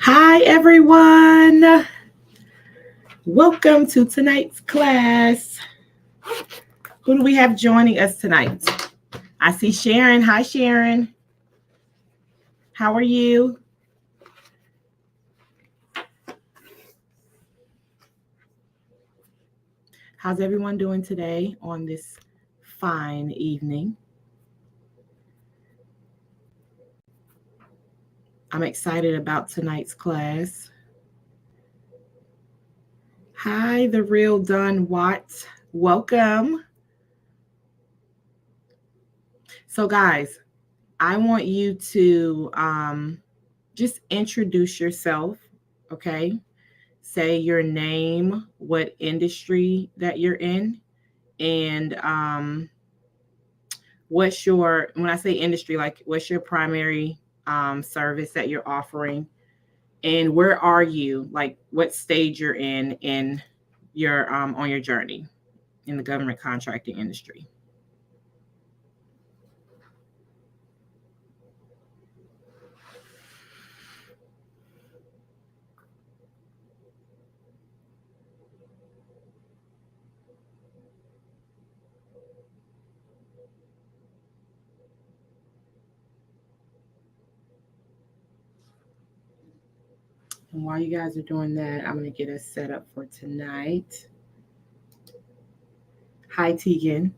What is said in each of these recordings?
Hi, everyone. Welcome to tonight's class. Who do we have joining us tonight? I see Sharon. Hi, Sharon. How are you? How's everyone doing today on this fine evening? I'm excited about tonight's class. Hi, the real Don Watts. Welcome. So, guys, I want you to just introduce yourself, okay? Say your name, what industry that you're in, and what's your, when I say industry, like what's your primary service that you're offering, and where are you, like what stage you're in your on your journey in the government contracting industry. And while you guys are doing that, I'm going to get us set up for tonight. Hi, Tegan.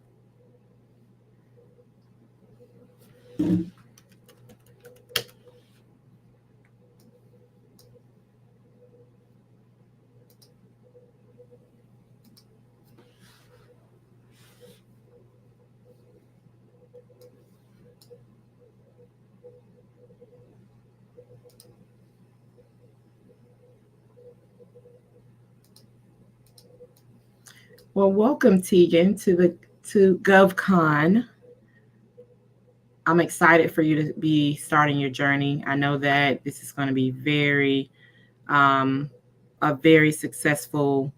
Well, welcome, Tegan, to GovCon. I'm excited for you to be starting your journey. I know that this is going to be a very successful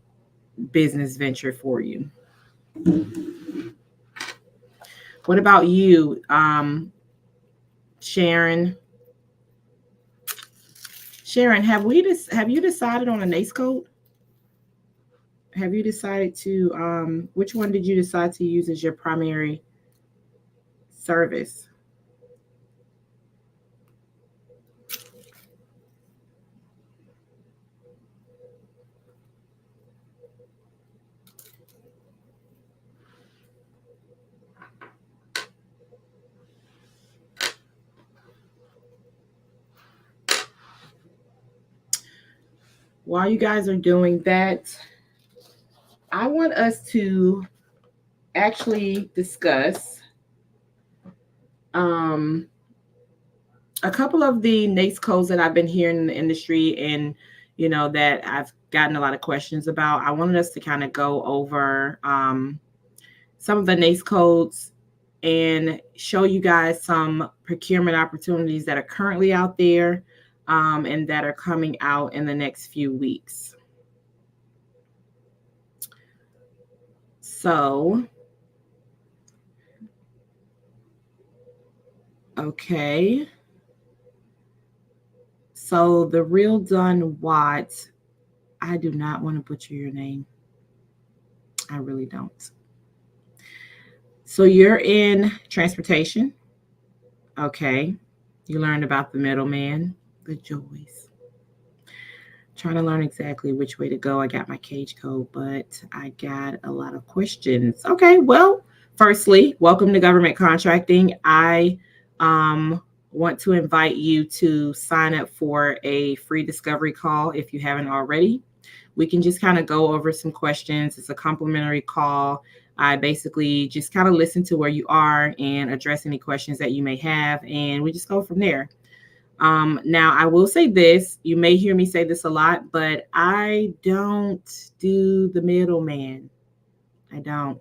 business venture for you. What about you, Sharon? Sharon, have you decided on a NAICS code? Have you decided to which one did you decide to use as your primary service? While you guys are doing that, I want us to actually discuss a couple of the NAICS codes that I've been hearing in the industry and, that I've gotten a lot of questions about. I wanted us to kind of go over some of the NAICS codes and show you guys some procurement opportunities that are currently out there and that are coming out in the next few weeks. So, okay. So the real Don Watts, I do not want to butcher your name. I really don't. So you're in transportation. Okay. You learned about the middleman, the joys. Trying to learn exactly which way to go. I got my cage code, but I got a lot of questions. Okay. Well, firstly, welcome to government contracting. I want to invite you to sign up for a free discovery call if you haven't already. We can just kind of go over some questions. It's a complimentary call. I basically just kind of listen to where you are and address any questions that you may have, and we just go from there. Now, I will say this. You may hear me say this a lot, but I don't do the middleman. I don't.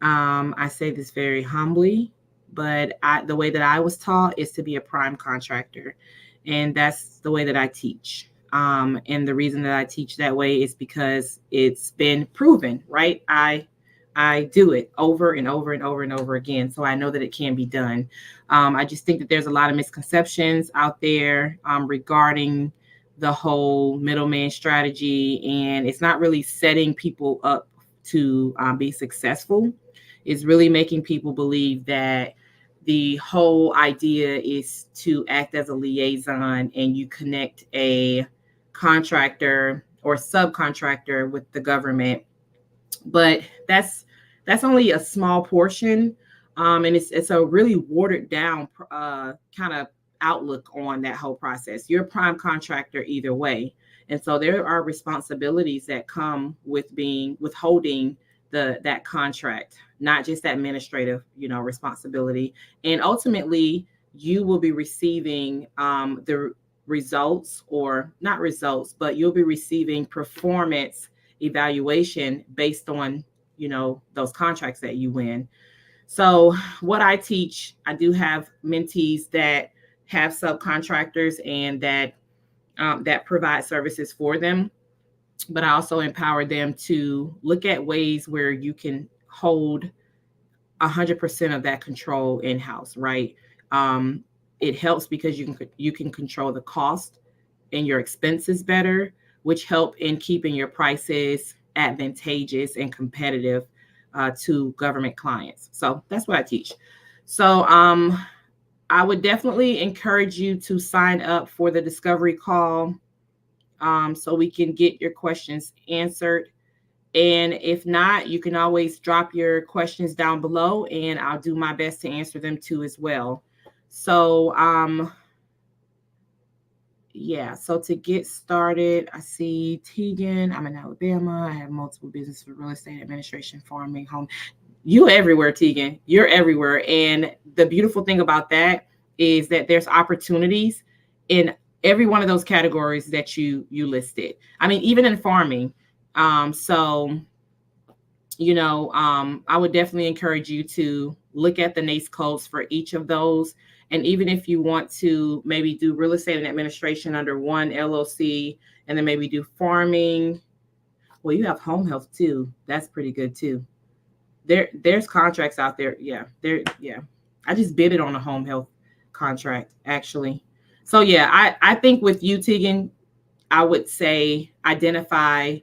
I say this very humbly, but the way that I was taught is to be a prime contractor, and that's the way that I teach. And the reason that I teach that way is because it's been proven, right? I do it over and over and over and over again, so I know that it can be done. I just think that there's a lot of misconceptions out there regarding the whole middleman strategy, and it's not really setting people up to be successful. It's really making people believe that the whole idea is to act as a liaison and you connect a contractor or subcontractor with the government, but that's only a small portion, and it's a really watered down kind of outlook on that whole process. You're a prime contractor either way, and so there are responsibilities that come with being withholding that contract, not just administrative, responsibility, and ultimately you will be receiving the results, or not results, but you'll be receiving performance evaluation based on those contracts that you win. So what I teach, I do have mentees that have subcontractors and that provide services for them, but I also empower them to look at ways where you can hold 100% of that control in house, right? um, it helps because you can control the cost and your expenses better, which help in keeping your prices advantageous and competitive to government clients. So that's what I teach. So I would definitely encourage you to sign up for the discovery call, so we can get your questions answered. And if not, you can always drop your questions down below and I'll do my best to answer them too as well. So yeah, so to get started, I see Tegan. I'm in Alabama. I have multiple businesses for real estate, administration, farming, home. You everywhere, Tegan. You're everywhere. And the beautiful thing about that is that there's opportunities in every one of those categories that you listed. I mean, even in farming. So I would definitely encourage you to look at the NAICS codes for each of those. And even if you want to maybe do real estate and administration under one LLC, and then maybe do farming, well, you have home health too. That's pretty good too. There's contracts out there. Yeah. I just bid it on a home health contract actually. So yeah, I think with you, Tegan, I would say identify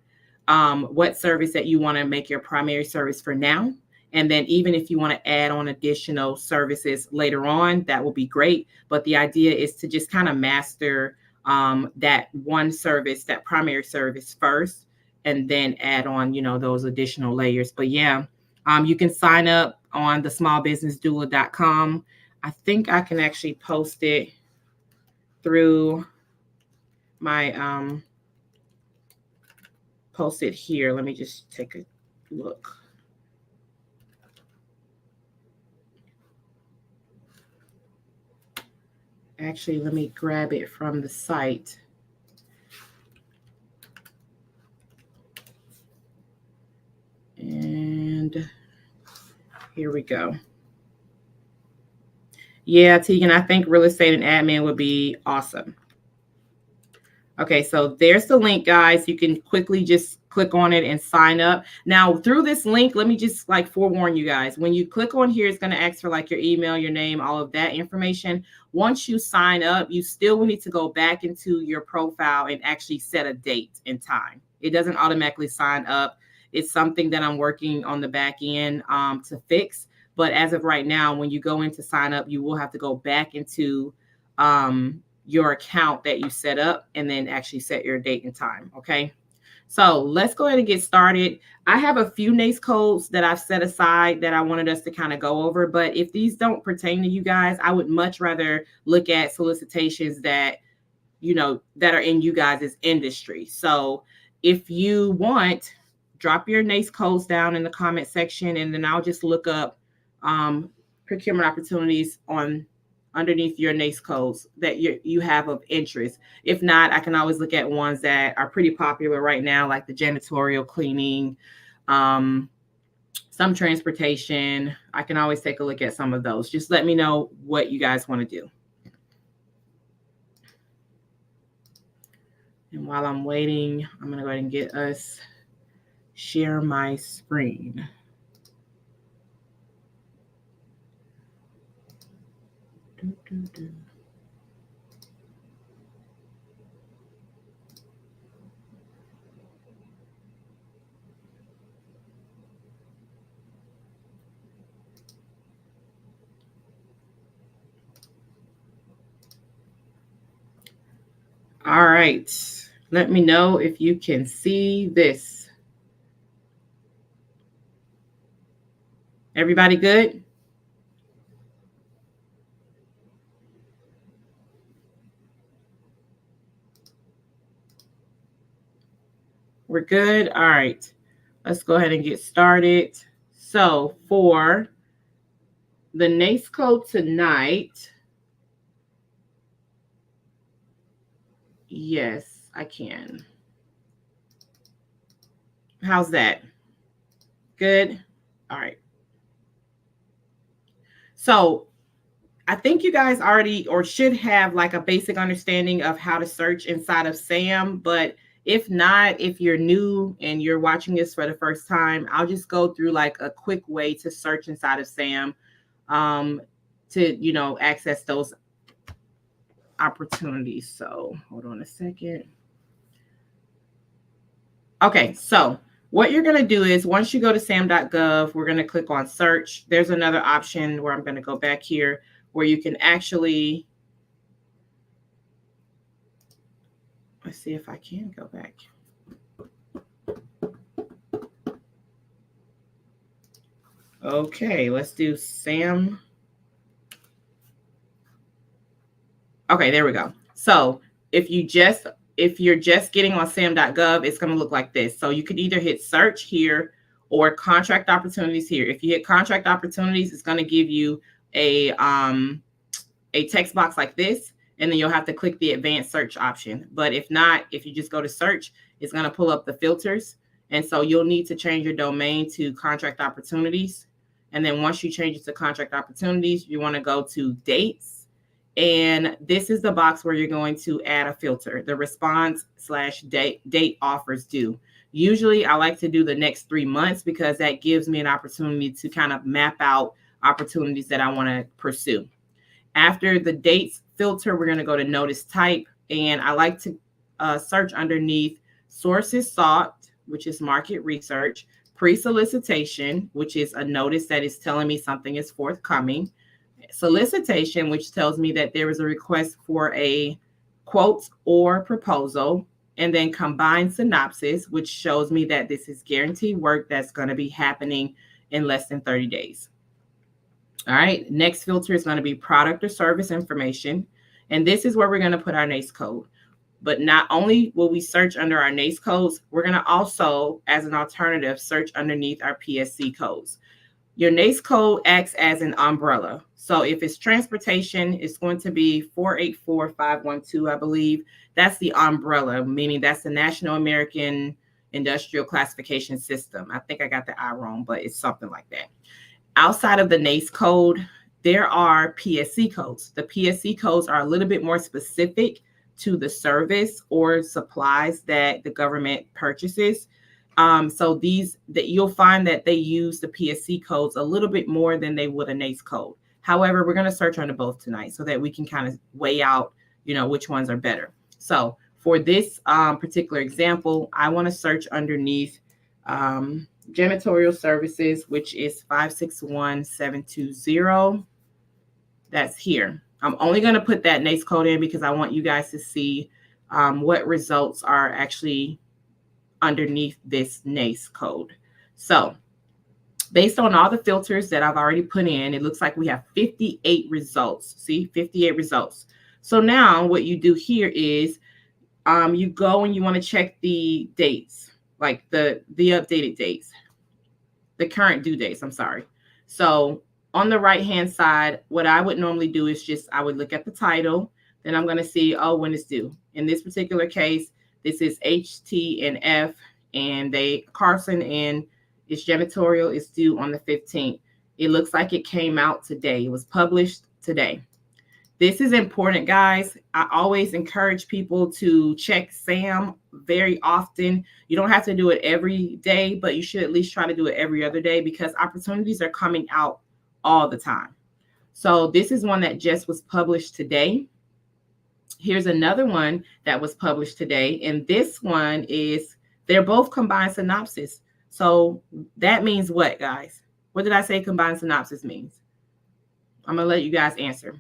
what service that you want to make your primary service for now. And then even if you want to add on additional services later on, that will be great. But the idea is to just kind of master that one service, that primary service first, and then add on, those additional layers. But yeah, you can sign up on the smallbusinessdoula.com. I think I can actually post it through my post it here. Let me just take a look. Actually, let me grab it from the site. And here we go. Yeah, Tegan, I think real estate and admin would be awesome. Okay, so there's the link, guys. You can quickly just click on it and sign up. Now, through this link, let me just forewarn you guys. When you click on here, it's going to ask for your email, your name, all of that information. Once you sign up, you still will need to go back into your profile and actually set a date and time. It doesn't automatically sign up. It's something that I'm working on the back end to fix. But as of right now, when you go in to sign up, you will have to go back into your account that you set up and then actually set your date and time. Okay. So let's go ahead and get started. I have a few NAICS codes that I've set aside that I wanted us to kind of go over, but if these don't pertain to you guys, I would much rather look at solicitations that, that are in you guys' industry. So if you want, drop your NAICS codes down in the comment section, and then I'll just look up procurement opportunities on underneath your NAICS codes that you have of interest. If not, I can always look at ones that are pretty popular right now, like the janitorial, cleaning, some transportation. I can always take a look at some of those. Just let me know what you guys want to do. And while I'm waiting, I'm going to go ahead and get us share my screen. All right. Let me know if you can see this. Everybody good? We're good. All right. Let's go ahead and get started. So for the NAICS code tonight, yes, I can. How's that? Good? All right. So I think you guys already or should have like a basic understanding of how to search inside of SAM. But if not, if you're new and you're watching this for the first time, I'll just go through like a quick way to search inside of SAM to, access those opportunities. So hold on a second. Okay, so what you're going to do is once you go to sam.gov, we're going to click on search. There's another option where I'm going to go back here where you can actually, let's see if I can go back. Okay, let's do SAM. Okay, there we go. So if you're just getting on sam.gov, it's going to look like this. So you could either hit search here or contract opportunities here. If you hit contract opportunities, it's going to give you a text box like this, and then you'll have to click the advanced search option. But if not, if you just go to search, it's going to pull up the filters. And so you'll need to change your domain to contract opportunities. And then once you change it to contract opportunities, you want to go to dates. And this is the box where you're going to add a filter, the response/date offers due. Usually I like to do the next 3 months because that gives me an opportunity to kind of map out opportunities that I want to pursue. After the dates filter, we're going to go to notice type. And I like to search underneath sources sought, which is market research, pre-solicitation, which is a notice that is telling me something is forthcoming, solicitation, which tells me that there is a request for a quote or proposal, and then combined synopsis, which shows me that this is guaranteed work that's going to be happening in less than 30 days. All right, next filter is going to be product or service information. And this is where we're going to put our NAICS code. But not only will we search under our NAICS codes, we're going to also, as an alternative, search underneath our PSC codes. Your NAICS code acts as an umbrella. So if it's transportation, it's going to be 484512, I believe. That's the umbrella, meaning that's the National American Industrial Classification System. I think I got the I wrong, but it's something like that. Outside of the NAICS code, there are PSC codes. The PSC codes are a little bit more specific to the service or supplies that the government purchases. So you'll find that they use the PSC codes a little bit more than they would a NAICS code. However, we're going to search under both tonight so that we can kind of weigh out, which ones are better. So for this particular example, I want to search underneath janitorial services, which is 561720. That's here. I'm only going to put that NAICS code in because I want you guys to see what results are actually underneath this NAICS code. So based on all the filters that I've already put in, it looks like we have 58 results. See, 58 results. So now what you do here is you go and you want to check the dates, like the updated dates, the current due dates, I'm sorry. So on the right-hand side, what I would normally do is I would look at the title, then I'm going to see, when it's due. In this particular case, this is HT&F, and Carson and its janitorial is due on the 15th. It looks like it came out today. It was published today. This is important, guys. I always encourage people to check SAM very often. You don't have to do it every day, but you should at least try to do it every other day because opportunities are coming out all the time. So this is one that just was published today. Here's another one that was published today. And this one they're both combined synopsis. So that means what, guys? What did I say combined synopsis means? I'm going to let you guys answer.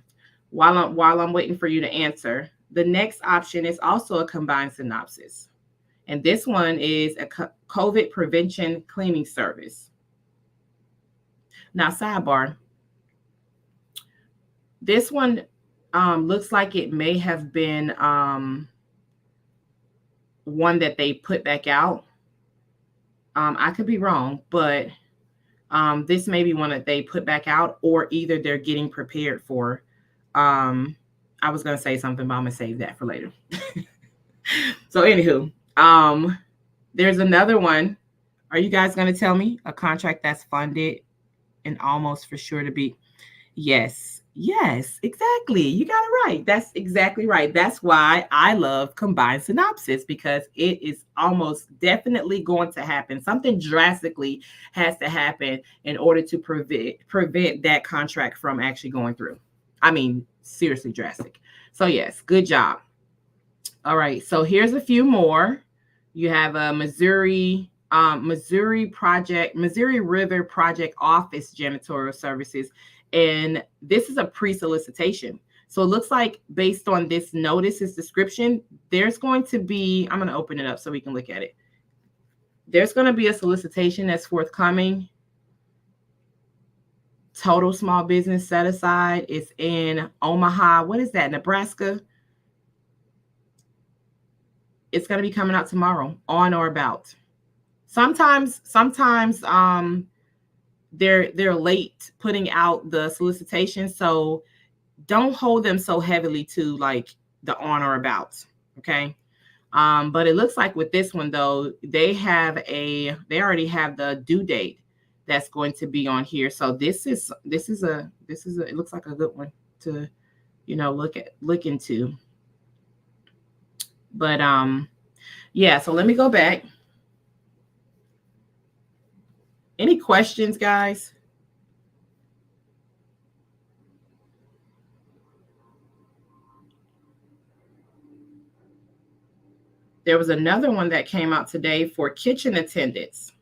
While I'm waiting for you to answer, the next option is also a combined synopsis. And this one is a COVID prevention cleaning service. Now, sidebar, this one looks like it may have been one that they put back out. I could be wrong, but this may be one that they put back out, or either they're getting prepared for. I was going to say something, but I'm going to save that for later. So anywho, there's another one. Are you guys going to tell me a contract that's funded and almost for sure to be? Yes, exactly. You got it right. That's exactly right. That's why I love combined synopsis, because it is almost definitely going to happen. Something drastically has to happen in order to prevent that contract from actually going through. I mean, seriously drastic. So yes, good job. All right, so here's a few more. You have a Missouri River Project Office Janitorial Services, and this is a pre-solicitation. So it looks like, based on this notice's description, there's going to be, I'm going to open it up so we can look at it. There's going to be a solicitation that's forthcoming. Total small business set aside. It's in Omaha. What is that? Nebraska. It's going to be coming out tomorrow, on or about. Sometimes they're late putting out the solicitation, so don't hold them so heavily to like the on or about. Okay. But it looks like with this one though, they already have the due date that's going to be on here. So this is it looks like a good one to, look into. But yeah, so let me go back. Any questions, guys? There was another one that came out today for kitchen attendants.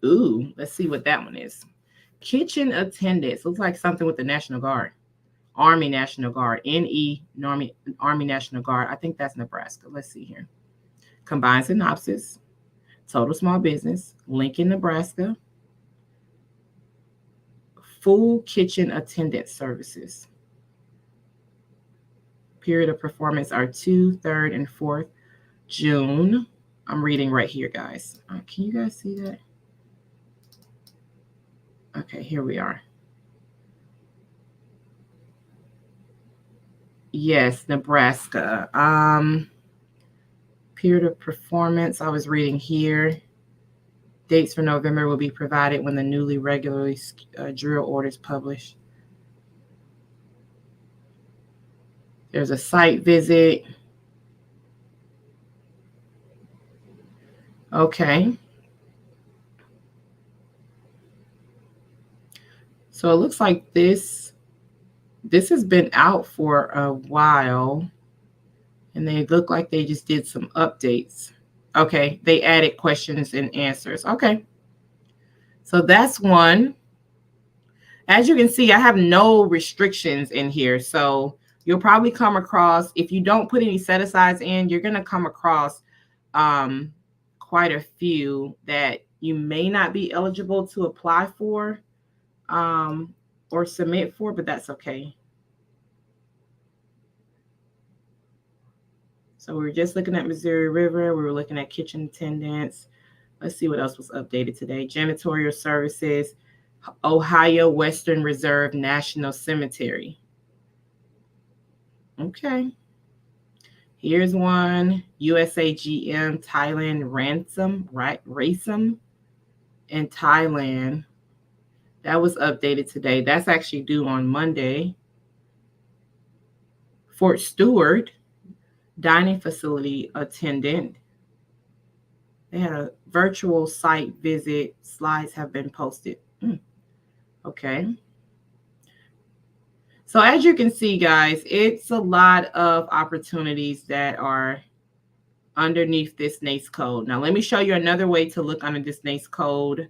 Ooh, let's see what that one is. Kitchen attendants. Looks like something with the National Guard. Army National Guard. Army National Guard. I think that's Nebraska. Let's see here. Combined synopsis. Total small business. Lincoln, Nebraska. Full kitchen attendant services. Period of performance are 2, 3rd, and 4th June. I'm reading right here, guys. Can you guys see that? Okay, here we are. Yes, Nebraska. Period of performance, I was reading here. Dates for November will be provided when the newly regularly drill orders published. There's a site visit. Okay. So it looks like this has been out for a while, and they look like they just did some updates. Okay, they added questions and answers. Okay. So that's one. As you can see, I have no restrictions in here. So you'll probably come across, if you don't put any set-asides in, you're going to come across quite a few that you may not be eligible to apply for or submit for, but that's okay. So we were just looking at Missouri River. We were looking at kitchen attendants. Let's see what else was updated today. Janitorial services, Ohio Western Reserve National Cemetery. Okay. Here's one. USAGM Thailand Ransom in Thailand. That was updated today. That's actually due on Monday. Fort Stewart dining facility attendant. They had a virtual site visit. Slides have been posted. Okay. So as you can see, guys, it's a lot of opportunities that are underneath this NAICS code. Now, let me show you another way to look under this NAICS code,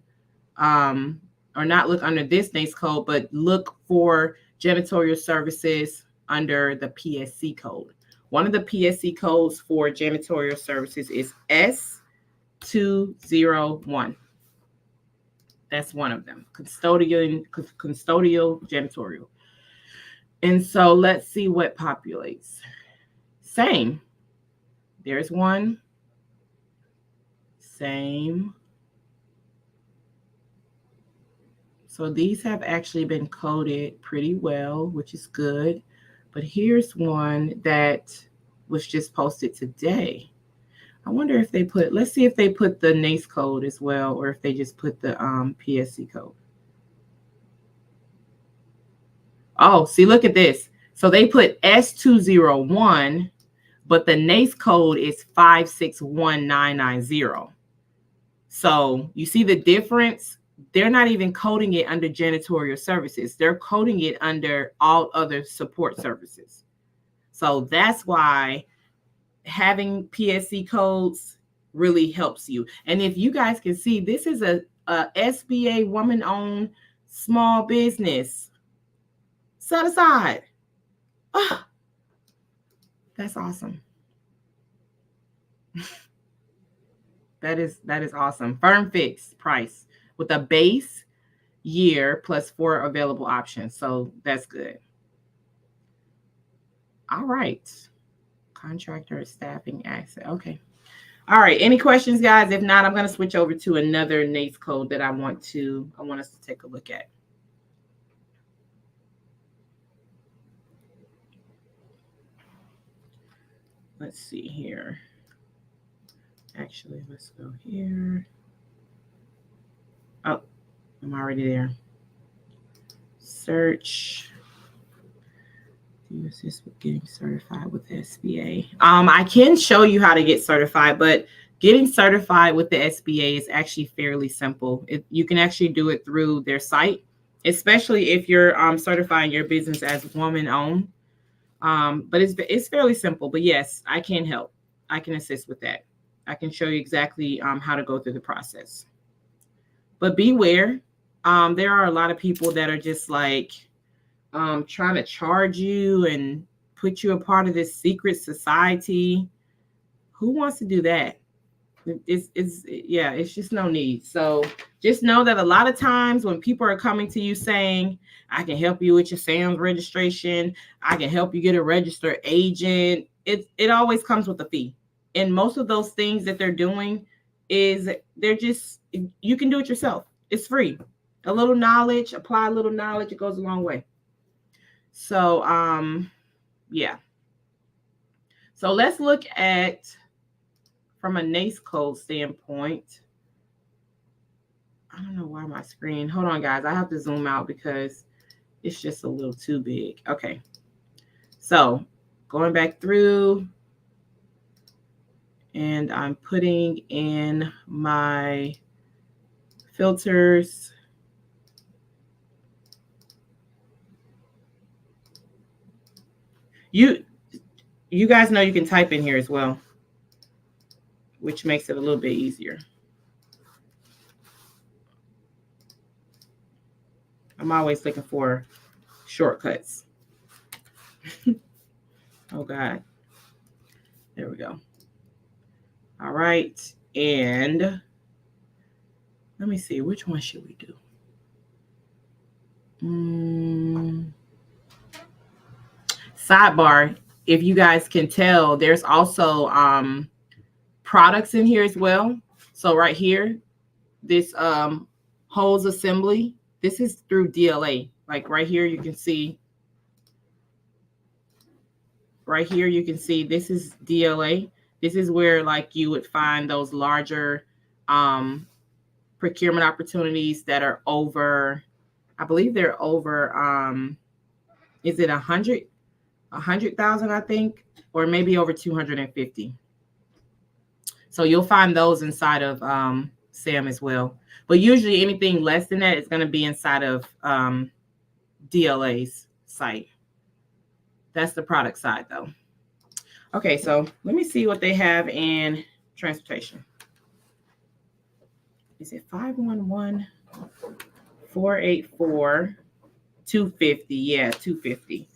or not look under this NAICS code, but look for janitorial services under the PSC code. One of the PSC codes for janitorial services is S201. That's one of them. Custodial janitorial. And so let's see what populates. Same. There's one. Same. So these have actually been coded pretty well, which is good. But here's one that was just posted today. I wonder if they put, let's see if they put the NAICS code as well, or if they just put the PSC code. Oh, see, look at this. So they put S201, but the NAICS code is 561990. So you see the difference? They're not even coding it under janitorial services. They're coding it under all other support services. So that's why having PSC codes really helps you. And if you guys can see, this is a SBA woman-owned small business set aside. Oh, that's awesome. That is awesome. Firm fixed price with a base year plus 4 available options. So that's good. All right. Contractor staffing access. Okay. All right. Any questions, guys? If not, I'm going to switch over to another NAICS code that I want us to take a look at. Let's see here. Actually, let's go here. Oh, I'm already there. Search. Do you assist with getting certified with the SBA? I can show you how to get certified, but getting certified with the SBA is actually fairly simple. You can actually do it through their site, especially if you're certifying your business as woman-owned. But it's fairly simple. But yes, I can help. I can assist with that. I can show you exactly how to go through the process. But beware, there are a lot of people that are just like trying to charge you and put you a part of this secret society. Who wants to do that? It's just no need. So just know that a lot of times when people are coming to you saying, I can help you with your SAMS registration, I can help you get a registered agent, it always comes with a fee. And most of those things that they're doing is you can do it yourself. It's free. A little knowledge, apply a little knowledge, it goes a long way. So yeah. So let's look at, from a NAICS code standpoint. I don't know why my screen, hold on guys, I have to zoom out because it's just a little too big. Okay. So going back through, and I'm putting in my filters. You guys know you can type in here as well, which makes it a little bit easier. I'm always looking for shortcuts. Oh God. There we go. All right. And let me see, which one should we do? Sidebar, if you guys can tell, there's also products in here as well. So right here, this hose assembly, this is through DLA. Like right here, you can see. Right here, you can see this is DLA. This is where like you would find those larger procurement opportunities that are over, I believe they're over, is it 100,000, I think, or maybe over 250. So you'll find those inside of SAM as well. But usually anything less than that is going to be inside of DLA's site. That's the product side though. Okay, so let me see what they have in transportation. Is it 511-484-250? Yeah, 250.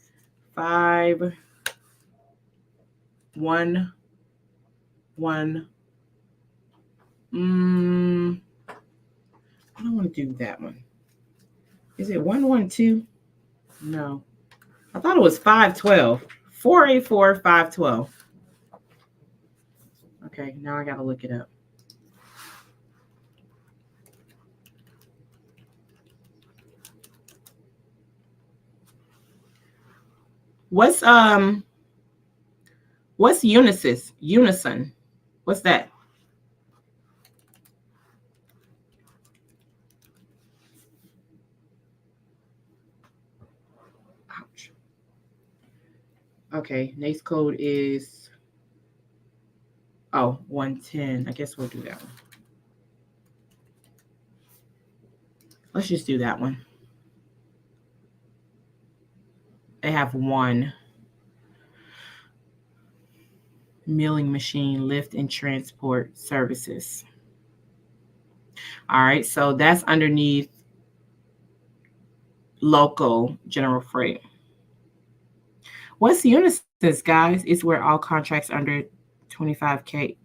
1 1. I don't want to do that one. Is it 112? No. I thought it was 512. 484 512. Okay, now I gotta look it up. What's Unisys? Unison. What's that? Ouch. Okay, NAICS code is 110. I guess we'll do that one. Let's just do that one. They have one milling machine lift and transport services. All right, so that's underneath local general freight. What's Unisys, guys? It's where all contracts under 25K.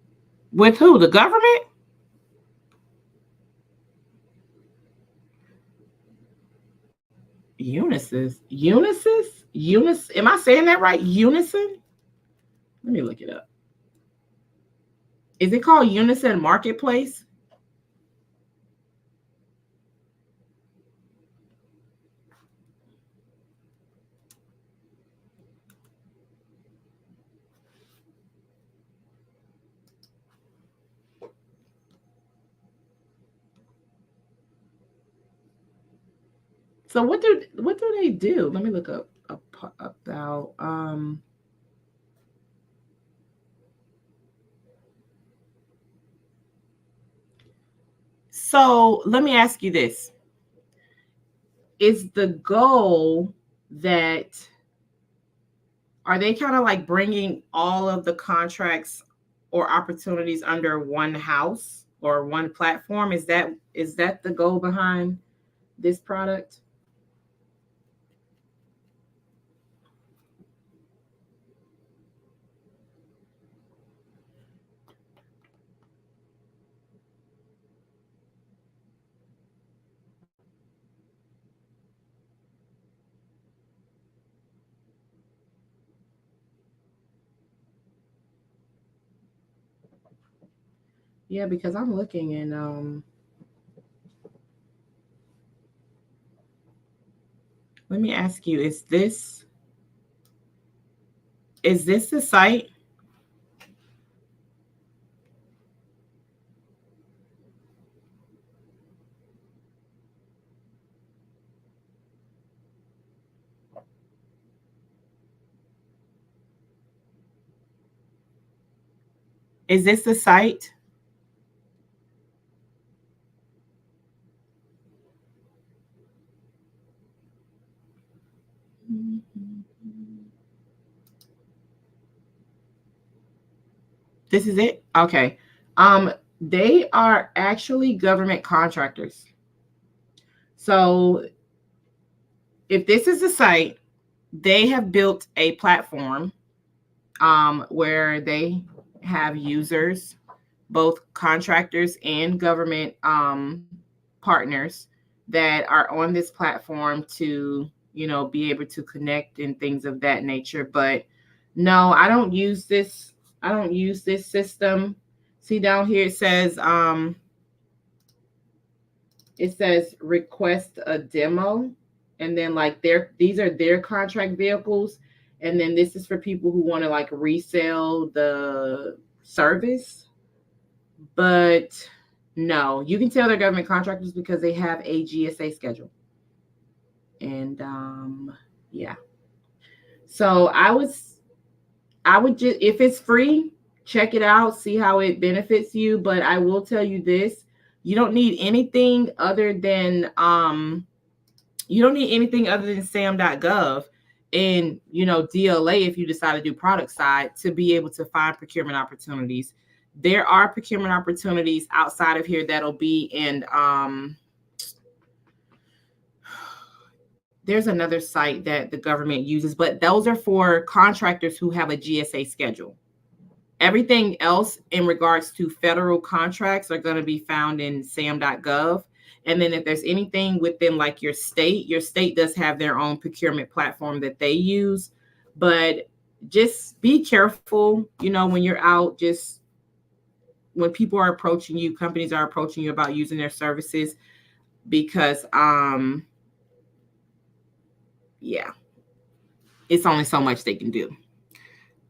With who? The government? Unisys. Am I saying that right? Unison? Let me look it up. Is it called Unison Marketplace? So what do they do? Let me look up about So let me ask you this. Is the goal that are they kind of like bringing all of the contracts or opportunities under one house or one platform? Is that the goal behind this product? Yeah, because I'm looking and let me ask you, is this the site? Is this the site? This is it? Okay. They are actually government contractors. So if this is the site, they have built a platform where they have users, both contractors and government partners that are on this platform to, be able to connect and things of that nature. But no, I don't use this. I don't use this system. See down here it says request a demo, and then like these are their contract vehicles, and then this is for people who want to like resell the service. But no, you can tell they're government contractors because they have a GSA schedule. And yeah. So I would just, if it's free, check it out, see how it benefits you. But I will tell you this, you don't need anything other than sam.gov and DLA if you decide to do product side to be able to find procurement opportunities. There are procurement opportunities outside of here that'll be in there's another site that the government uses, but those are for contractors who have a GSA schedule. Everything else in regards to federal contracts are going to be found in sam.gov. And then if there's anything within like your state does have their own procurement platform that they use. But just be careful, when you're out, just when people are approaching you, companies are approaching you about using their services, because yeah, it's only so much they can do.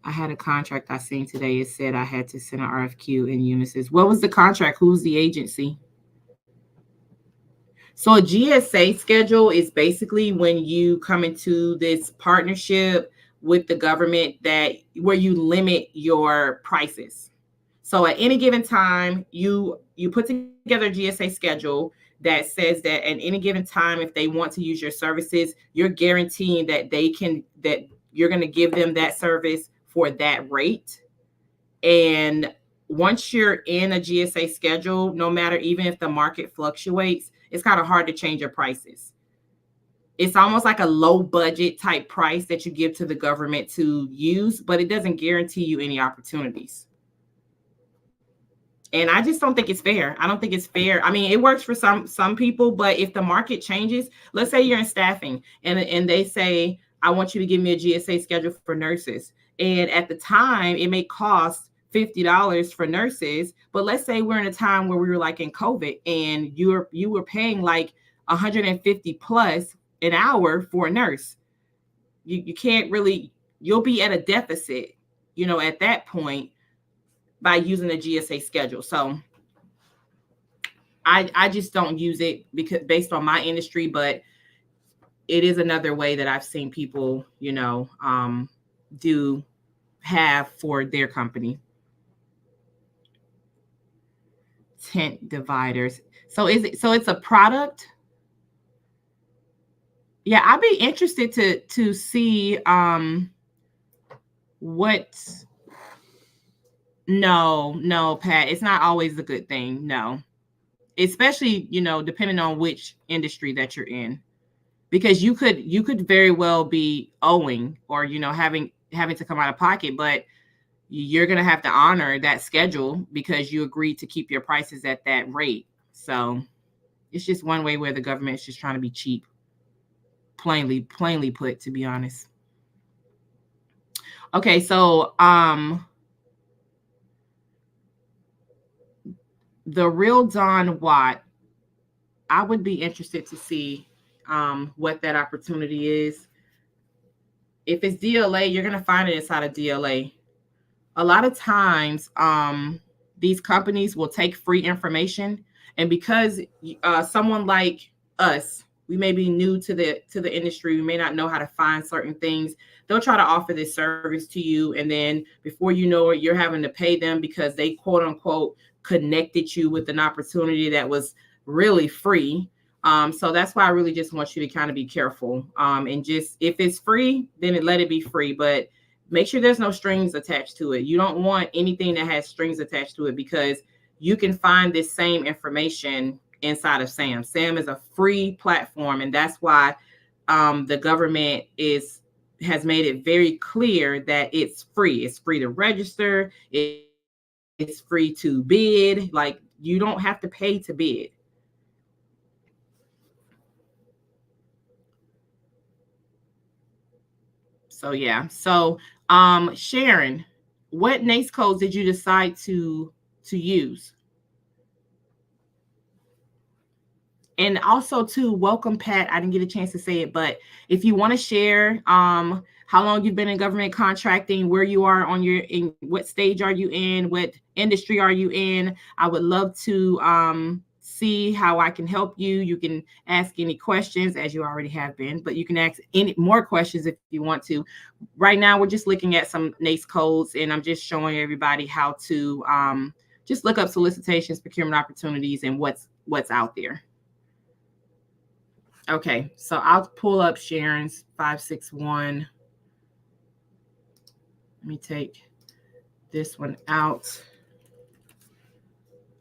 I had a contract I seen today. It said I had to send an RFQ in Unisys. What was the contract? Who's the agency? So a GSA schedule is basically when you come into this partnership with the government where you limit your prices. So at any given time, you put together a GSA schedule that says that at any given time, if they want to use your services, you're guaranteeing that that you're going to give them that service for that rate. And once you're in a GSA schedule, no matter, even if the market fluctuates, it's kind of hard to change your prices. It's almost like a low budget type price that you give to the government to use, but it doesn't guarantee you any opportunities. And I just don't think it's fair. I don't think it's fair. I mean, it works for some people, but if the market changes, let's say you're in staffing and they say, I want you to give me a GSA schedule for nurses. And at the time, it may cost $50 for nurses. But let's say we're in a time where we were like in COVID and you were paying like 150 plus an hour for a nurse. You can't really, you'll be at a deficit, at that point, by using the GSA schedule. So I just don't use it because based on my industry, but it is another way that I've seen people, do have for their company. Tent dividers. So it's a product? Yeah, I'd be interested to see what. No, Pat, it's not always a good thing. No. Especially, depending on which industry that you're in. Because you could very well be owing or, having to come out of pocket, but you're going to have to honor that schedule because you agreed to keep your prices at that rate. So it's just one way where the government is just trying to be cheap. Plainly put, to be honest. Okay, so the real Don Watt, I would be interested to see what that opportunity is. If it's DLA, you're going to find it inside of DLA. A lot of times, these companies will take free information, and because someone like us, we may be new to the industry, we may not know how to find certain things. They'll try to offer this service to you, and then before you know it, you're having to pay them because they quote unquote connected you with an opportunity that was really free. So that's why I really just want you to kind of be careful. And just if it's free, then let it be free. But make sure there's no strings attached to it. You don't want anything that has strings attached to it because you can find this same information inside of SAM. SAM is a free platform, and that's why the government has made it very clear that it's free. It's free to register. It's free to bid. Like, you don't have to pay to bid. So yeah. So Sharon, what NAICS codes did you decide to use? And also too, welcome Pat. I didn't get a chance to say it, but if you want to share how long you've been in government contracting, where you are in what stage are you in, what industry are you in, I would love to see how I can help you. You can ask any questions, as you already have been, but you can ask any more questions if you want to. Right now, we're just looking at some NAICS codes, and I'm just showing everybody how to just look up solicitations, procurement opportunities, and what's out there. Okay, so I'll pull up Sharon's 561. Let me take this one out.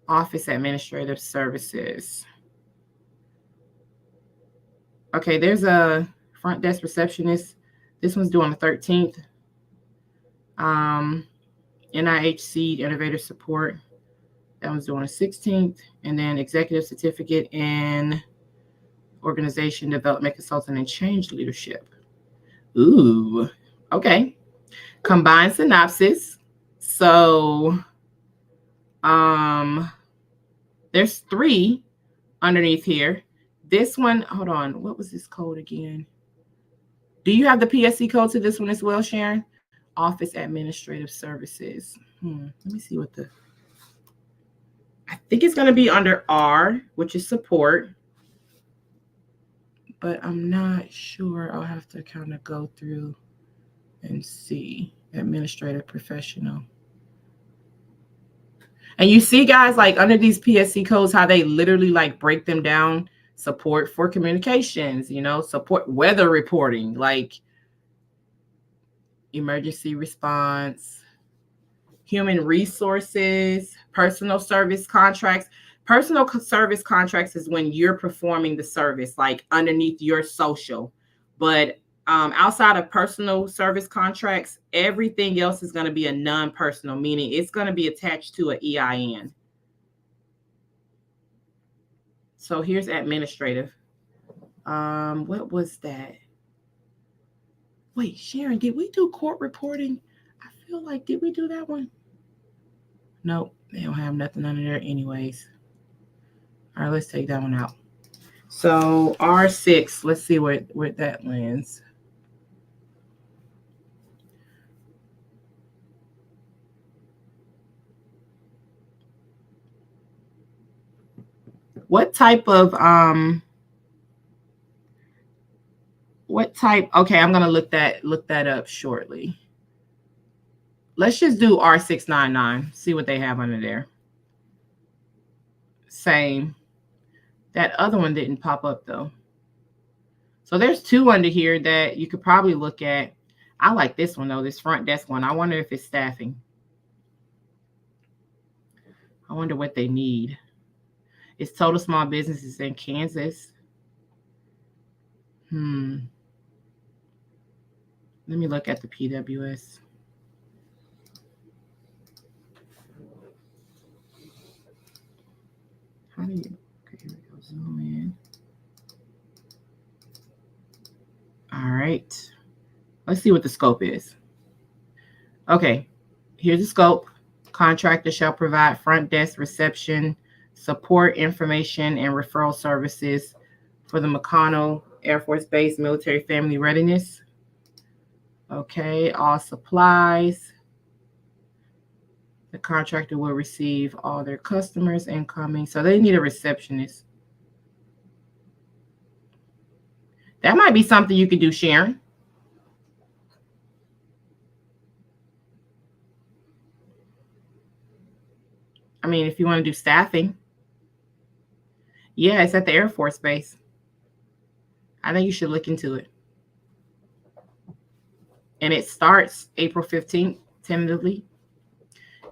Office Administrative Services. Okay, there's a front desk receptionist. This one's due on the 13th. And NIHC Innovator Support. That one's due on the 16th. And then Executive Certificate in Organization Development Consulting and Change Leadership. Ooh, okay. Combined synopsis. So there's 3 underneath here. This one, hold on, what was this code again? Do you have the PSC code to this one as well, Sharon? Office Administrative Services. Let me see what I think it's going to be under R, which is support. But I'm not sure. I'll have to kind of go through and see. Administrative professional. And you see, guys, like under these PSC codes, how they literally like break them down. Support for communications, support weather reporting, like emergency response, human resources, personal service contracts. Personal service contracts is when you're performing the service, like underneath your social. But outside of personal service contracts, everything else is going to be a non-personal, meaning it's going to be attached to an EIN. So here's administrative. What was that? Wait, Sharon, did we do court reporting? I feel like, did we do that one? Nope, they don't have nothing under there anyways. All right, let's take that one out. So R6, let's see where that lands. What type? Okay, I'm gonna look that up shortly. Let's just do R699, see what they have under there. Same. That other one didn't pop up though. So there's 2 under here that you could probably look at. I like this one though, this front desk one. I wonder if it's staffing. I wonder what they need. It's total small businesses in Kansas. Let me look at the PWS. How do you? Okay, here we go. Zoom in. All right. Let's see what the scope is. Okay, here's the scope. Contractor shall provide front desk reception, support, information, and referral services for the McConnell Air Force Base Military Family Readiness. Okay, all supplies. The contractor will receive all their customers incoming. So they need a receptionist. That might be something you could do, Sharon. I mean, if you want to do staffing. Yeah, it's at the Air Force Base. I think you should look into it. And it starts April 15th, tentatively.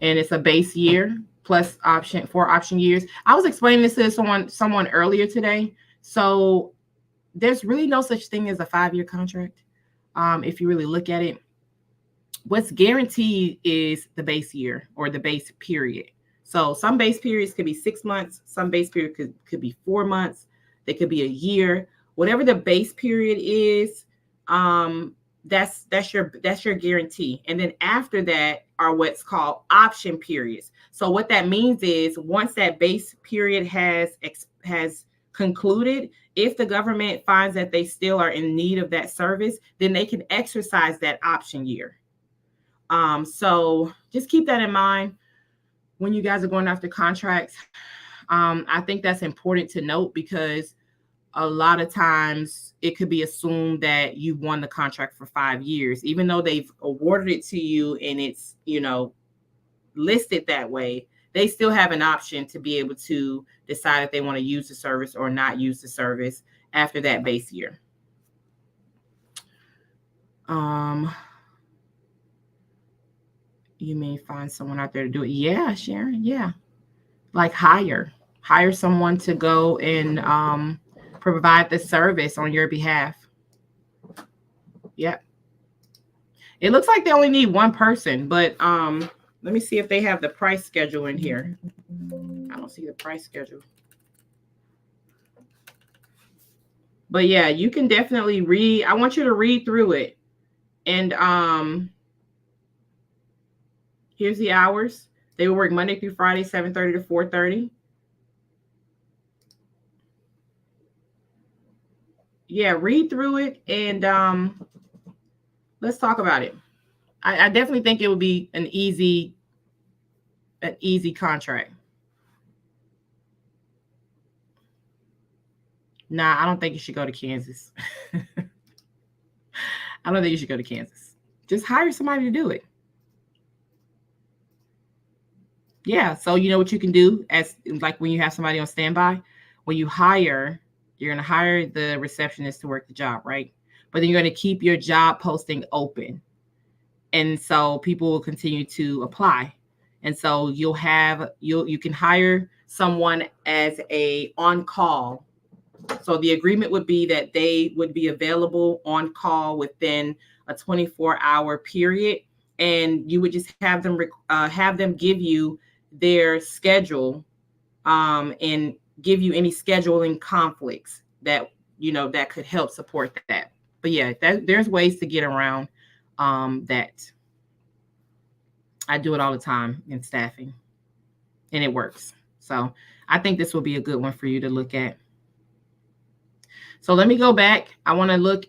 And it's a base year plus 4 option years. I was explaining this to someone earlier today. So there's really no such thing as a 5-year contract. If you really look at it, what's guaranteed is the base year or the base period. So some base periods could be 6 months. Some base period could be 4 months. They could be a year. Whatever the base period is, that's your guarantee. And then after that are what's called option periods. So what that means is once that base period has concluded, if the government finds that they still are in need of that service, then they can exercise that option year. So just keep that in mind when you guys are going after contracts. I think that's important to note because a lot of times it could be assumed that you won the contract for 5 years, even though they've awarded it to you and it's, listed that way. They still have an option to be able to decide if they want to use the service or not use the service after that base year. You may find someone out there to do it. Yeah, Sharon. Yeah. Like hire someone to go and provide the service on your behalf. Yep. It looks like they only need one person, but Let me see if they have the price schedule in here. I don't see the price schedule. But yeah, you can definitely read. I want you to read through it. And here's the hours. They will work Monday through Friday, 7:30 to 4:30. Yeah, read through it and let's talk about it. I definitely think it would be an easy contract. Nah, I don't think you should go to Kansas. I don't think you should go to Kansas. Just hire somebody to do it. Yeah. So you know what you can do as like when you have somebody on standby, when you hire, you're gonna hire the receptionist to work the job, right? But then you're gonna keep your job posting open. And so people will continue to apply. And so you can hire someone as a on call. So the agreement would be that they would be available on call within a 24-hour period, and you would just have them give you their schedule, and give you any scheduling conflicts that that could help support that. But yeah, there's ways to get around that. I do it all the time in staffing, and it works. So I think this will be a good one for you to look at. So let me go back. I want to look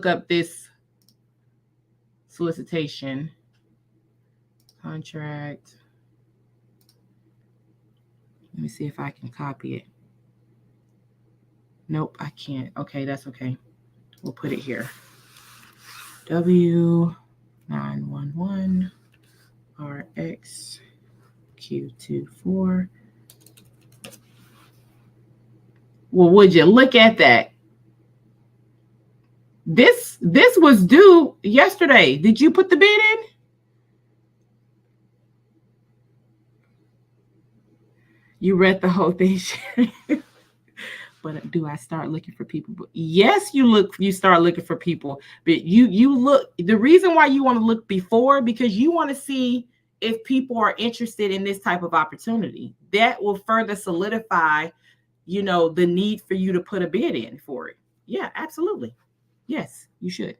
up this solicitation contract. Let me see if I can copy it. Nope, I can't. Okay, that's okay. We'll put it here. W911 RX Q24. Well, would you look at that? This was due yesterday. Did you put the bid in? You read the whole thing. But do I start looking for people? Yes, you start looking for people, but you look. The reason why you want to look before, because you want to see if people are interested in this type of opportunity. That will further solidify, the need for you to put a bid in for it. Yeah, absolutely. Yes, you should.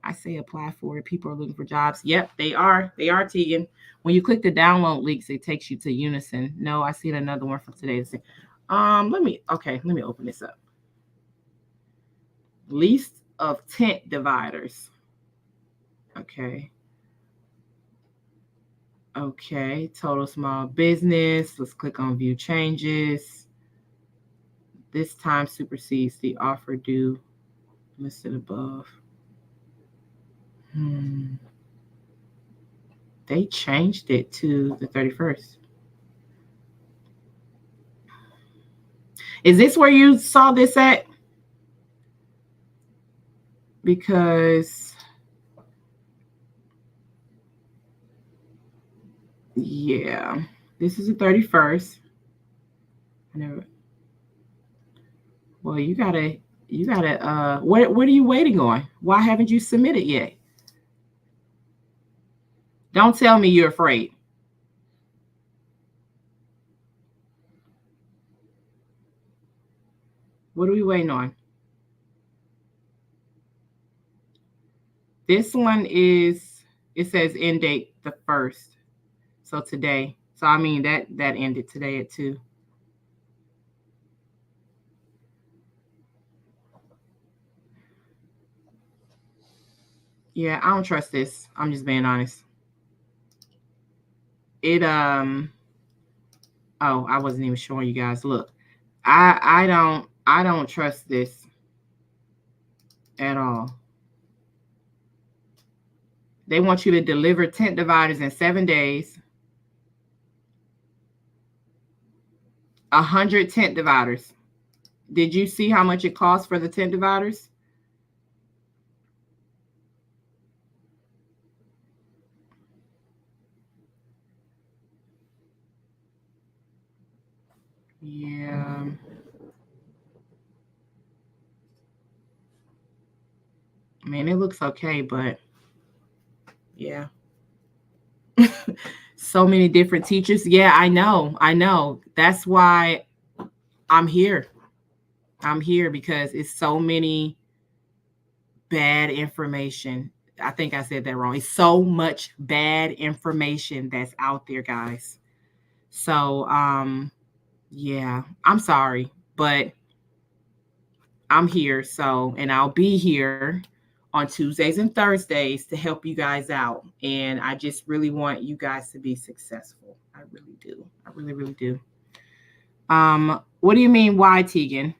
I say apply for it. People are looking for jobs. Yep, they are. They are, Tegan. When you click the download links, it takes you to Unison. No, I see another one from today. Let me open this up. List of tent dividers. Okay. Okay, total small business. Let's click on view changes. This time supersedes the offer due listed above. They changed it to the 31st. Is this where you saw this at? Because yeah, this is the 31st. Well, you gotta what are you waiting on? Why haven't you submitted yet? Don't tell me you're afraid. What are we waiting on? This one it says end date the 1st. So today. So I mean that ended today at 2. Yeah, I don't trust this. I'm just being honest. It oh, I wasn't even showing you guys. Look. I don't trust this at all. They want you to deliver tent dividers in 7 days. 100 tent dividers. Did you see how much it costs for the tent dividers? Yeah. I mean, it looks okay, but yeah. So many different teachers. Yeah, I know. I know. That's why I'm here. I'm here because it's so many bad information. I think I said that wrong. It's so much bad information that's out there, guys. So, yeah, I'm sorry, but I'm here. So, and I'll be here on Tuesdays and Thursdays to help you guys out. And I just really want you guys to be successful. I really do. I really, really do. What do you mean, why, Tegan?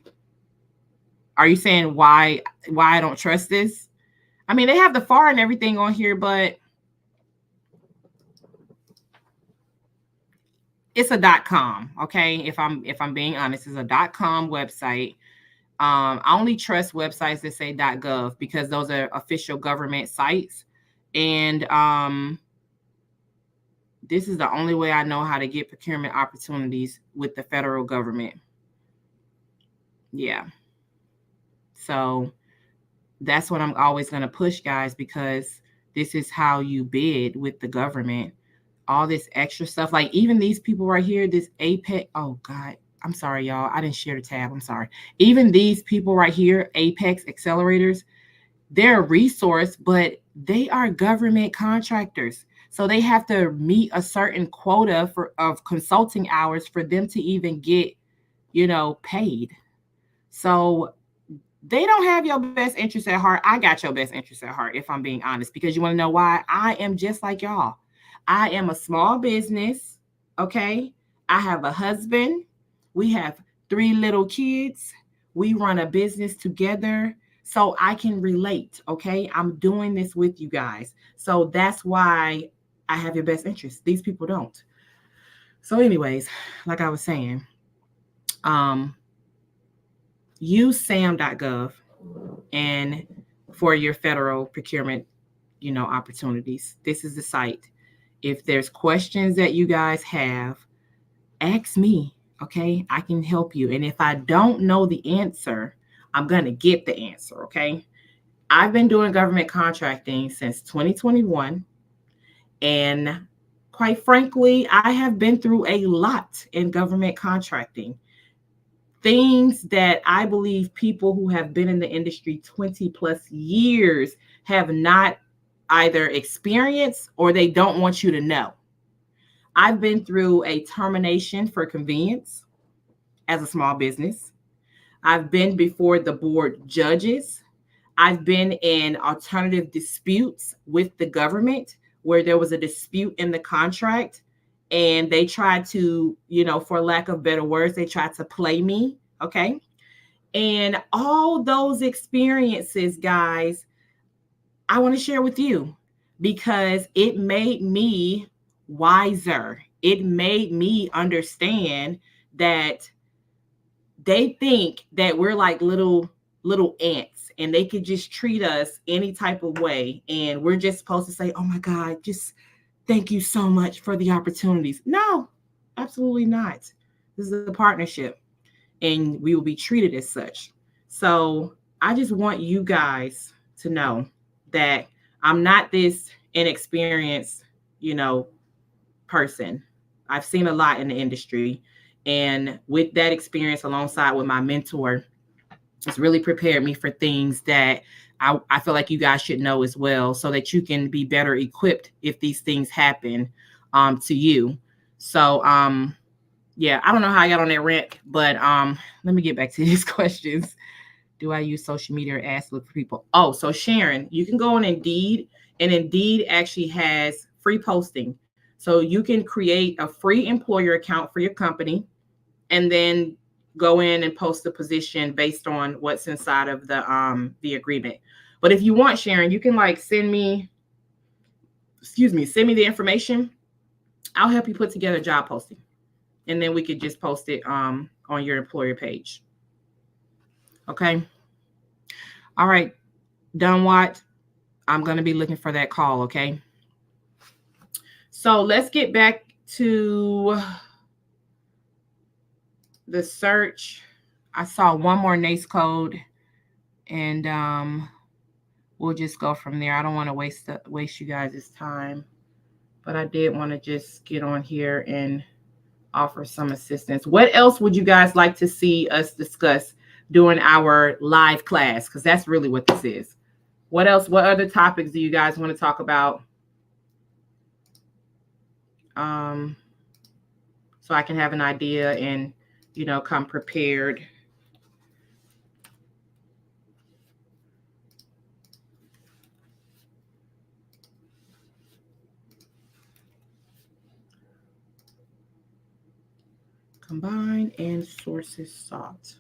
Are you saying why I don't trust this? I mean, they have the FAR and everything on here, but it's a .com. Okay, if I'm being honest, it's a .com website. I only trust websites that say .gov because those are official government sites, and this is the only way I know how to get procurement opportunities with the federal government. Yeah, so that's what I'm always going to push, guys, because this is how you bid with the government. All this extra stuff, like even these people right here, this APEC. Oh God, I'm sorry, y'all. I didn't share the tab. I'm sorry. Even these people right here, Apex Accelerators, they're a resource, but they are government contractors. So they have to meet a certain quota of consulting hours for them to even get, paid. So they don't have your best interest at heart. I got your best interest at heart, if I'm being honest, because you want to know why? I am just like y'all. I am a small business. Okay. I have a husband. We have 3 little kids. We run a business together. So I can relate. Okay. I'm doing this with you guys. So that's why I have your best interest. These people don't. So, anyways, like I was saying, um, use sam.gov and for your federal procurement, opportunities. This is the site. If there's questions that you guys have, ask me. Okay, I can help you. And if I don't know the answer, I'm going to get the answer. Okay, I've been doing government contracting since 2021. And quite frankly, I have been through a lot in government contracting. Things that I believe people who have been in the industry 20 plus years have not either experienced or they don't want you to know. I've been through a termination for convenience as a small business. I've been before the board judges. I've been in alternative disputes with the government where there was a dispute in the contract and they tried to, for lack of better words, they tried to play me. Okay. And all those experiences, guys, I want to share with you because it made me wiser. It made me understand that they think that we're like little ants and they could just treat us any type of way and we're just supposed to say, "Oh my God, just thank you so much for the opportunities." No, absolutely not. This is a partnership and we will be treated as such. So I just want you guys to know that I'm not this inexperienced, you know, person. I've seen a lot in the industry. And with that experience, alongside with my mentor, it's really prepared me for things that I feel like you guys should know as well so that you can be better equipped if these things happen to you. So, yeah, I don't know how I got on that rant, but let me get back to these questions. Do I use social media or ask to look for people? Oh, so Sharon, you can go on Indeed, and Indeed actually has free posting. So you can create a free employer account for your company and then go in and post the position based on what's inside of the agreement. But if you want, Sharon, you can like send me the information. I'll help you put together a job posting. And then we could just post it on your employer page. Okay. All right. Done what? I'm going to be looking for that call. Okay. So let's get back to the search. I saw one more NAICS code and we'll just go from there. I don't want to waste you guys' time, but I did want to just get on here and offer some assistance. What else would you guys like to see us discuss during our live class? Because that's really what this is. What else? What other topics do you guys want to talk about? So I can have an idea and, come prepared. Combine and sources sought.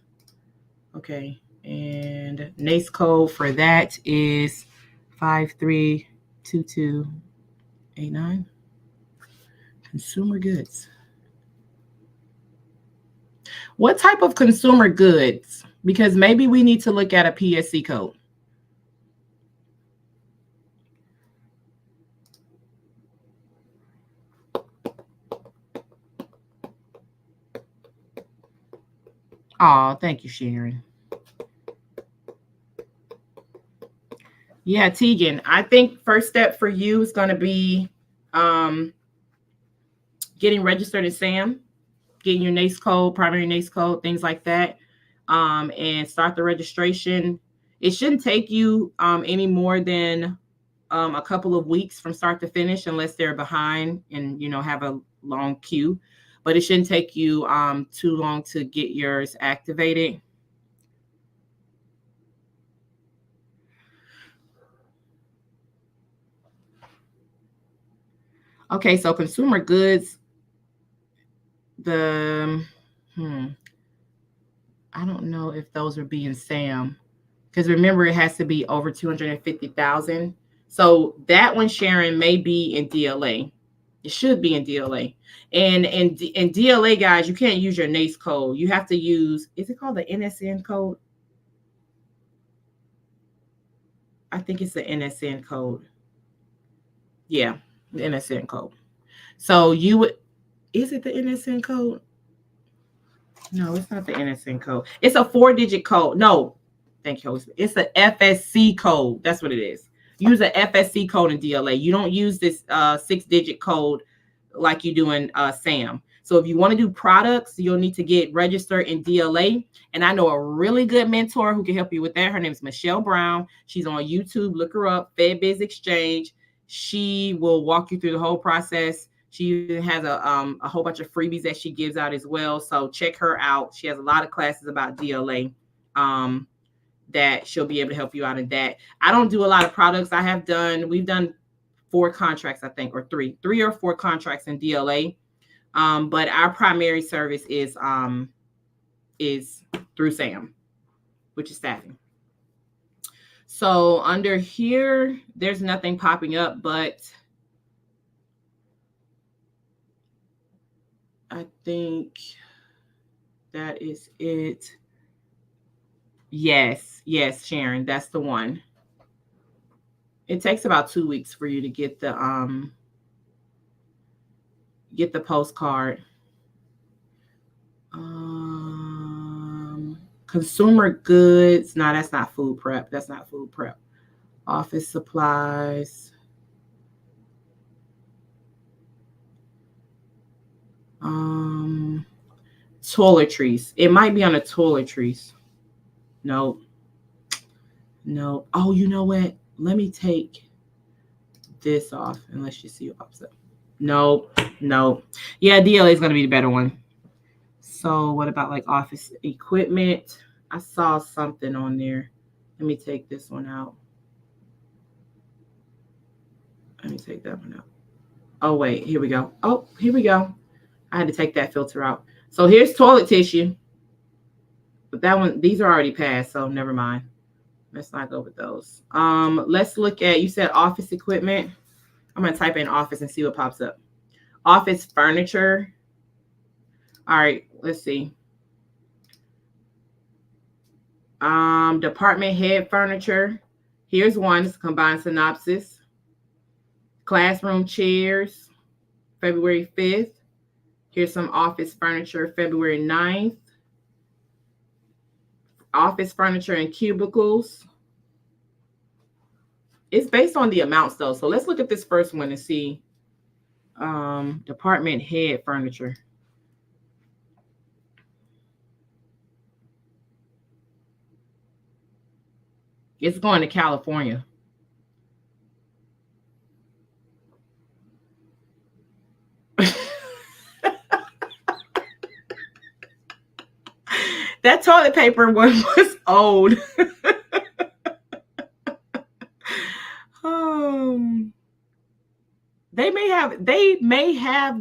Okay. And NAICS code for that is 532289. Consumer goods. What type of consumer goods? Because maybe we need to look at a PSC code. Oh, thank you, Sharon. Yeah, Tegan, I think first step for you is going to be getting registered at SAM, getting your NAICS code, primary NAICS code, things like that, and start the registration. It shouldn't take you any more than a couple of weeks from start to finish, unless they're behind and have a long queue. But it shouldn't take you too long to get yours activated. Okay, so consumer goods, I don't know if those would be in SAM, because remember, it has to be over 250,000. So that one, Sharon, may be in DLA. It should be in DLA. And in DLA, guys, you can't use your NAICS code. You have to use, is it called the NSN code? I think it's the NSN code. Yeah, the NSN code. So you would, is it the NSN code? No, it's not the NSN code. It's a 4-digit code. No, thank you. It's a FSC code. That's what it is. Use a FSC code in DLA. You don't use this 6-digit code like you do in SAM. So if you want to do products, you'll need to get registered in DLA. And I know a really good mentor who can help you with that. Her name is Michelle Brown. She's on YouTube. Look her up, FedBiz Exchange. She will walk you through the whole process. She has a whole bunch of freebies that she gives out as well. So check her out. She has a lot of classes about DLA that she'll be able to help you out in that. I don't do a lot of products. We've done 4 contracts, I think, or 3 or 4 contracts in DLA. But our primary service is through SAM, which is staffing. So under here, there's nothing popping up, but I think that is it. Yes, Sharon, that's the one. It takes about 2 weeks for you to get the postcard. Consumer goods. No, that's not food prep. Office supplies. Toiletries. It might be on the toiletries. Nope. Oh, you know what? Let me take this off and let's just see what pops up. Nope. Yeah, DLA is going to be the better one. So what about like office equipment? I saw something on there. Let me take this one out. Let me take that one out. Oh, wait. Here we go. I had to take that filter out. So here's toilet tissue. But that one, these are already passed, so never mind. Let's not go with those. Let's look at, you said office equipment. I'm going to type in office and see what pops up. Office furniture. All right, let's see. Department head furniture. Here's one. It's a combined synopsis. Classroom chairs, February 5th. Here's some office furniture, February 9th. Office furniture and cubicles. It's based on the amounts, though. So let's look at this first one and see Department head furniture. It's going to California. That toilet paper was old. um, they may have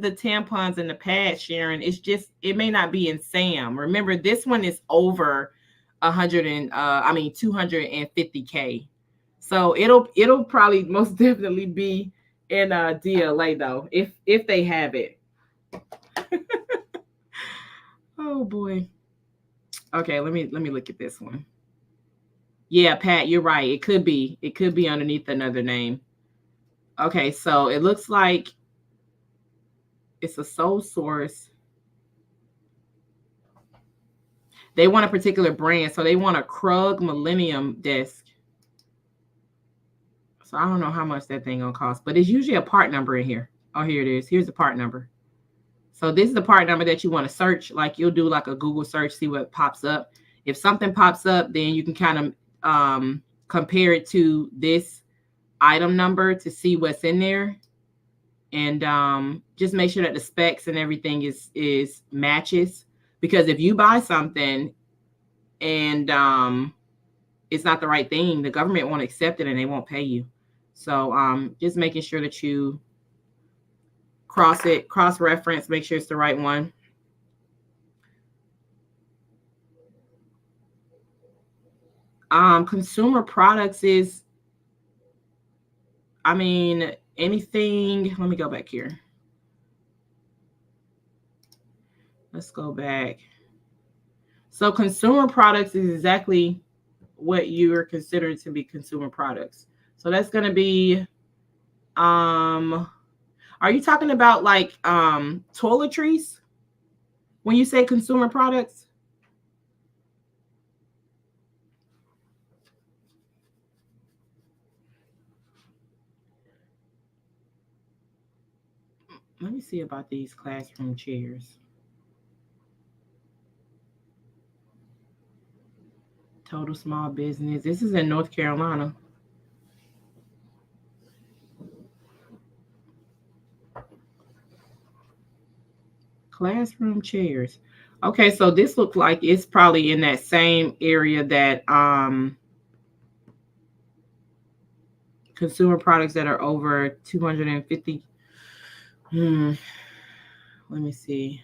the tampons and the pads, Sharon. It's just it may not be in Sam. Remember, this one is over 250K. So it'll probably most definitely be in DLA though, if they have it. Oh boy. Okay, let me look at this one. Yeah, Pat, you're right. It could be. It could be underneath another name. Okay, so it looks like it's a sole source. They want a particular brand, so they want a Krug Millennium desk. So I don't know how much that thing gonna cost, but it's usually a part number in here. Oh, here it is. Here's the part number. So this is the part number that you want to search. Like you'll do like a Google search, see what pops up. If something pops up, then you can kind of compare it to this item number to see what's in there, and just make sure that the specs and everything is matches. Because if you buy something and it's not the right thing, the government won't accept it and they won't pay you. So just making sure that you cross reference, make sure it's the right one. Consumer products is, I mean, anything. Let me go back here. Let's go back. So consumer products is exactly what you are considered to be consumer products. So that's going to be, are you talking about like toiletries when you say consumer products? Let me see about these classroom chairs. Total small business. This is in North Carolina. Classroom chairs. Okay, so this looks like it's probably in that same area that consumer products that are over 250. Let me see.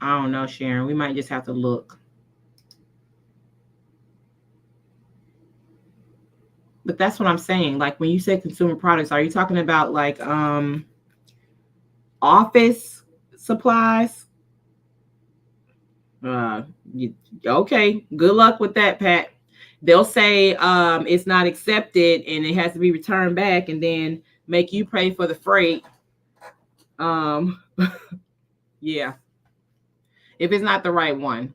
I don't know, Sharon. We might just have to look. But that's what I'm saying. Like when you say consumer products, are you talking about like office supplies? Okay. Good luck with that, Pat. They'll say it's not accepted and it has to be returned back, and then make you pay for the freight. Yeah. If it's not the right one.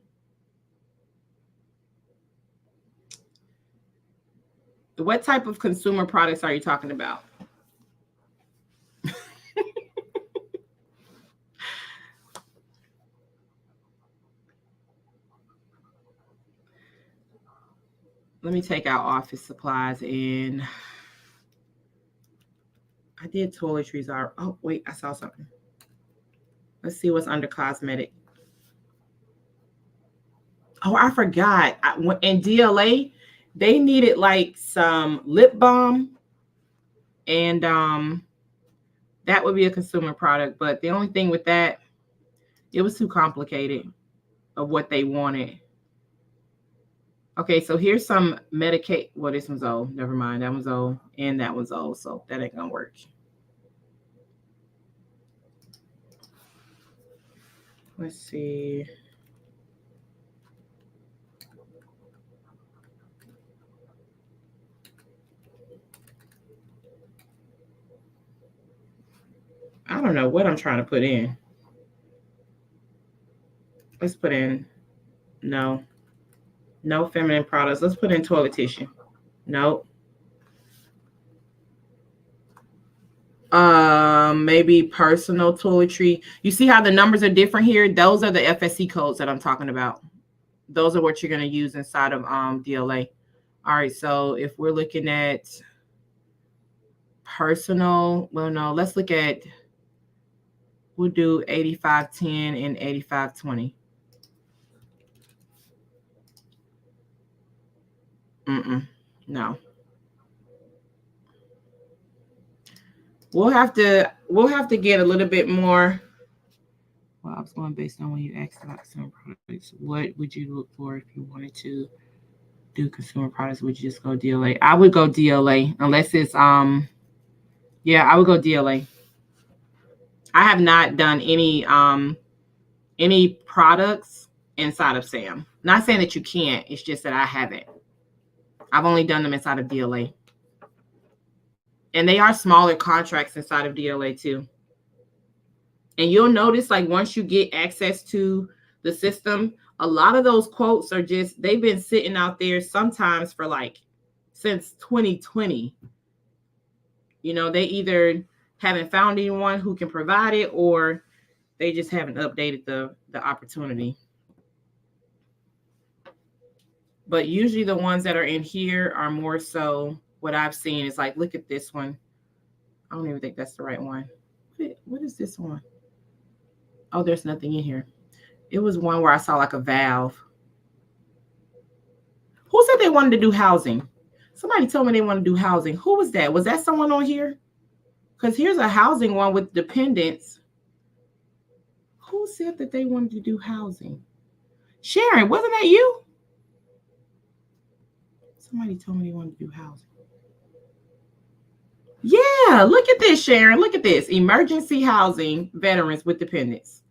What type of consumer products are you talking about? Let me take out office supplies, and I did toiletries. Oh, wait, I saw something. Let's see what's under cosmetic. Oh, I forgot. In DLA, they needed like some lip balm, and that would be a consumer product. But the only thing with that, it was too complicated of what they wanted. Okay, so here's some Medicaid. Well, this one's old. Never mind. That one's old, and that one's old. So that ain't gonna work. Let's see. I don't know what I'm trying to put in. Let's put in no feminine products. Let's put in toilet tissue. Nope. Maybe personal toiletry. You see how the numbers are different here? Those are the FSC codes that I'm talking about. Those are what you're going to use inside of DLA. All right, so if we're looking at personal, well, no, let's look at, we'll do 8510 and 8520. No. We'll have to get a little bit more. Well, I was going based on when you asked about consumer products. What would you look for if you wanted to do consumer products? Would you just go DLA? I would go DLA unless it's yeah, I would go DLA. I have not done any products inside of SAM. Not saying that you can't, it's just that I haven't. I've only done them inside of DLA. And they are smaller contracts inside of DLA too. And you'll notice, like, once you get access to the system, a lot of those quotes are just, they've been sitting out there sometimes for like since 2020. You know, they either haven't found anyone who can provide it, or they just haven't updated the opportunity. But usually the ones that are in here are more so, what I've seen is like, look at this one. I don't even think that's the right one. What is this one? Oh, there's nothing in here. It was one where I saw like a valve. Who said they wanted to do housing? Somebody told me they want to do housing. Who was that? Was that someone on here? Because here's a housing one with dependents. Who said that they wanted to do housing? Sharon, wasn't that you? Somebody told me they wanted to do housing. Yeah, look at this, Sharon. Look at this. Emergency housing, veterans with dependents.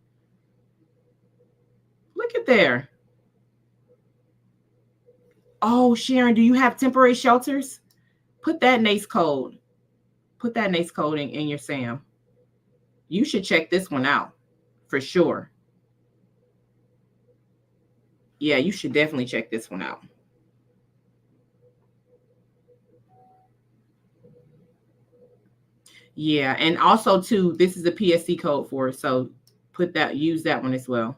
Look at there. Oh, Sharon, do you have temporary shelters? Put that NAICS code. Put that NAICS code in your SAM. You should check this one out for sure. Yeah, you should definitely check this one out. Yeah, and also too, this is a PSC code for it, so use that one as well.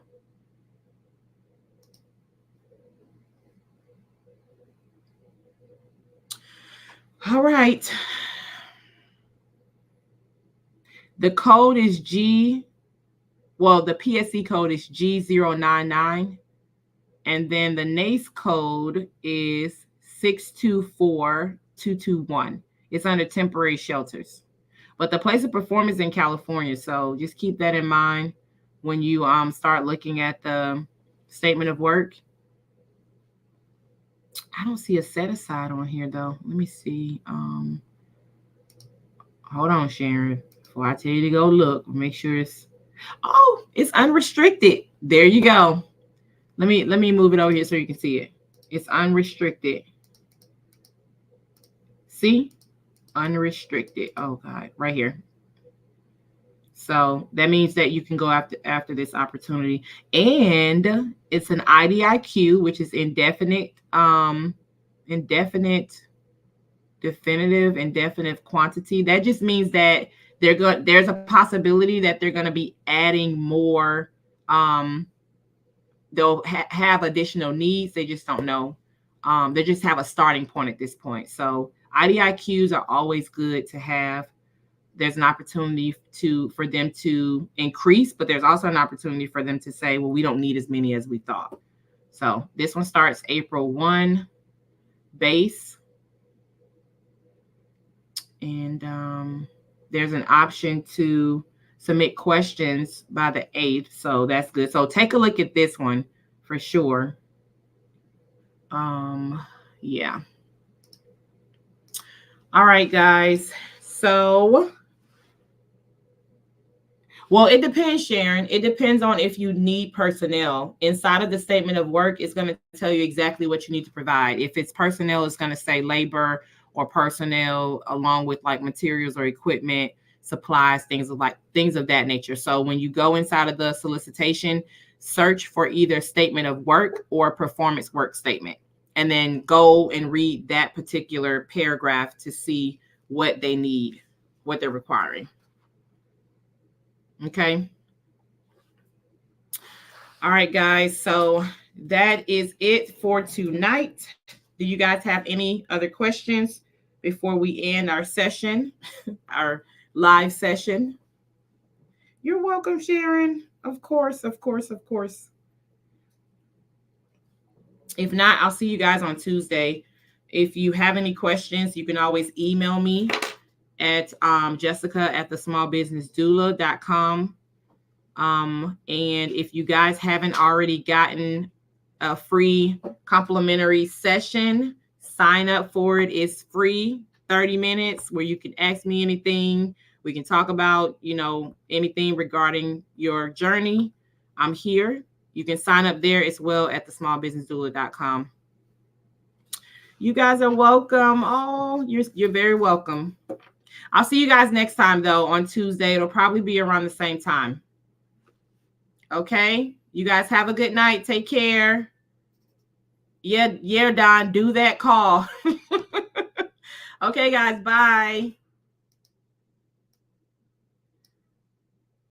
All right. The code is the PSC code is G099, and then the NAICS code is 624221. It's under temporary shelters. But the place of performance is in California, so just keep that in mind when you start looking at the statement of work. I don't see a set aside on here though. Let me see. Hold on, Sharon. Before I tell you to go look, make sure it's unrestricted. There you go. Let me move it over here so you can see it. It's unrestricted. See? Unrestricted. Oh God, right here. So that means that you can go after this opportunity, and it's an IDIQ, which is indefinite, indefinite quantity. That just means that there's a possibility that they're going to be adding more. They'll have additional needs. They just don't know. They just have a starting point at this point. So IDIQs are always good to have. There's an opportunity for them to increase, but there's also an opportunity for them to say, well, we don't need as many as we thought. So this one starts April 1 base. And there's an option to submit questions by the 8th. So that's good. So take a look at this one for sure. Yeah. All right, guys. So, well, it depends, Sharon. It depends on if you need personnel. Inside of the statement of work, it's going to tell you exactly what you need to provide. If it's personnel, it's going to say labor or personnel along with like materials or equipment, supplies, things of that nature. So when you go inside of the solicitation, search for either statement of work or performance work statement, and then go and read that particular paragraph to see what they need, what they're requiring. Okay. All right, guys. So that is it for tonight. Do you guys have any other questions before we end our session, our live session? You're welcome, Sharon. Of course, of course, of course. If not, I'll see you guys on Tuesday. If you have any questions, you can always email me at Jessica at thesmallbusinessdoula.com. And if you guys haven't already gotten a free complimentary session, sign up for it. It's free, 30 minutes where you can ask me anything. We can talk about, anything regarding your journey. I'm here. You can sign up there as well at thesmallbusinessdoula.com. You guys are welcome. Oh, you're very welcome. I'll see you guys next time, though, on Tuesday. It'll probably be around the same time. Okay? You guys have a good night. Take care. Yeah, Don, do that call. Okay, guys, bye.